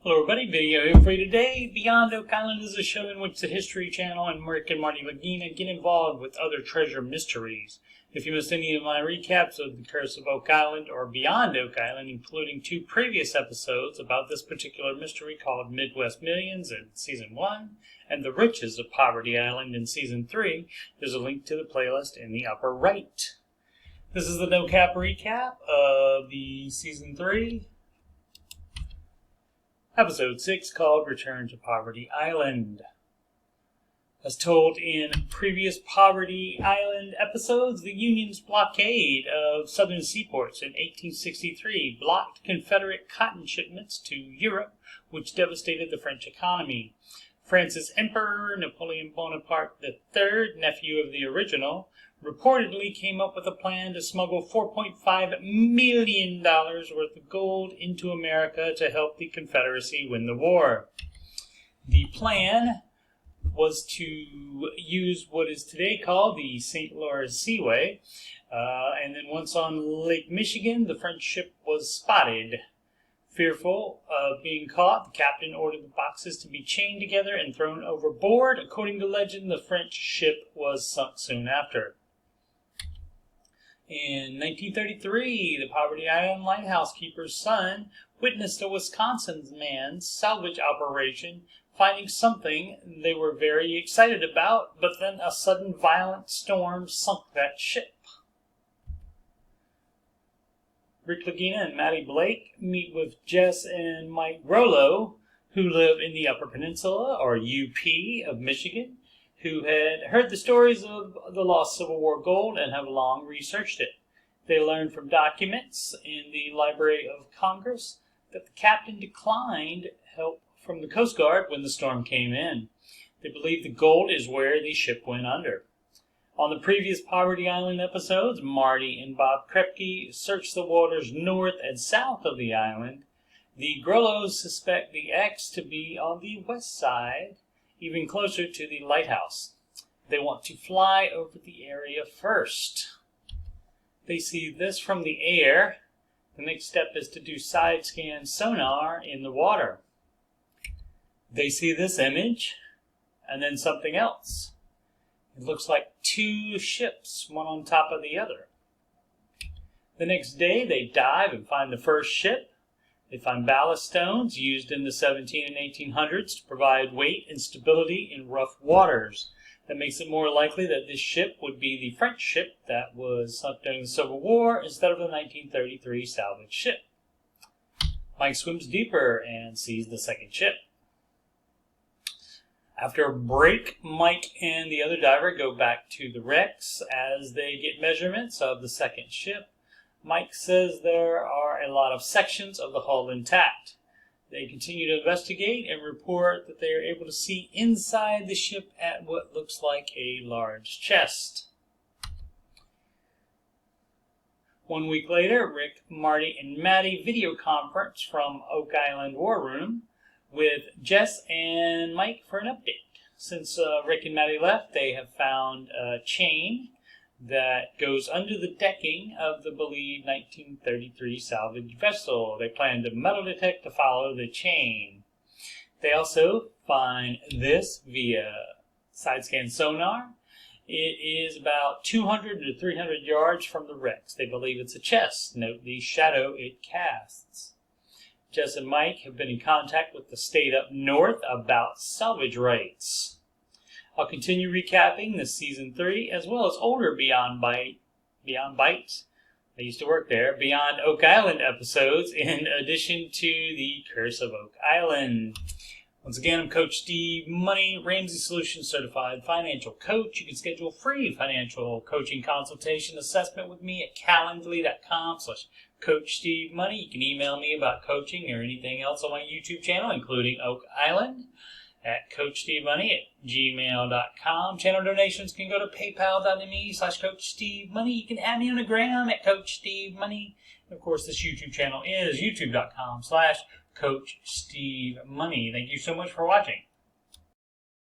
Hello everybody, video here for you today. Beyond Oak Island is a show in which the History Channel and Rick and Marty Lagina get involved with other treasure mysteries. If you missed any of my recaps of The Curse of Oak Island or Beyond Oak Island, including 2 previous episodes about this particular mystery called Midwest Millions in Season 1 and The Riches of Poverty Island in Season 3, there's a link to the playlist in the upper right. This is the no-cap recap of the Season 3. Episode 6, called Return to Poverty Island. As told in previous Poverty Island episodes, the Union's blockade of southern seaports in 1863 blocked Confederate cotton shipments to Europe, which devastated the French economy. France's Emperor Napoleon Bonaparte III, nephew of the original, reportedly came up with a plan to smuggle $4.5 million worth of gold into America to help the Confederacy win the war. The plan was to use what is today called the St. Lawrence Seaway, and then once on Lake Michigan, the French ship was spotted. Fearful of being caught, the captain ordered the boxes to be chained together and thrown overboard. According to legend, the French ship was sunk soon after. In 1933, the Poverty Island lighthouse keeper's son witnessed a Wisconsin man's salvage operation, finding something they were very excited about, but then a sudden violent storm sunk that ship. Rick Lagina and Maddie Blake meet with Jess and Mike Rollo, who live in the Upper Peninsula, or UP, of Michigan, who had heard the stories of the lost Civil War gold and have long researched it. They learned from documents in the Library of Congress that the captain declined help from the Coast Guard when the storm came in. They believe the gold is where the ship went under. On the previous Poverty Island episodes, Marty and Bob Krepke searched the waters north and south of the island. The Grollos suspect the X to be on the west side, even closer to the lighthouse. They want to fly over the area first. They see this from the air. The next step is to do side scan sonar in the water. They see this image, and then something else. It looks like 2 ships, one on top of the other. The next day, they dive and find the first ship. They find ballast stones used in the 17 and 1800s to provide weight and stability in rough waters. That makes it more likely that this ship would be the French ship that was sunk during the Civil War instead of the 1933 salvage ship. Mike swims deeper and sees the second ship. After a break, Mike and the other diver go back to the wrecks as they get measurements of the second ship. Mike says there are a lot of sections of the hull intact. They continue to investigate and report that they are able to see inside the ship at what looks like a large chest. 1 week later, Rick, Marty, and Maddie video conference from Oak Island War Room with Jess and Mike for an update. Since Rick and Maddie left, they have found a chain that goes under the decking of the believed 1933 salvage vessel. They plan to metal detect to follow the chain. They also find this via side scan sonar. It is about 200 to 300 yards from the wrecks. They believe it's a chest. Note the shadow it casts. Jess and Mike have been in contact with the state up north about salvage rights. I'll continue recapping the Season 3 as well as older Beyond Bites, I used to work there, Beyond Oak Island episodes in addition to the Curse of Oak Island. Once again, I'm Coach Steve Money, Ramsey Solutions Certified Financial Coach. You can schedule a free financial coaching consultation assessment with me at calendly.com/Coach Steve Money. You can email me about coaching or anything else on my YouTube channel, including Oak Island, at CoachSteveMoney@gmail.com. Channel donations can go to paypal.me/CoachSteveMoney. You can add me on the gram at Coach Steve Money. And of course, this YouTube channel is youtube.com/Coach Steve Money. Thank you so much for watching.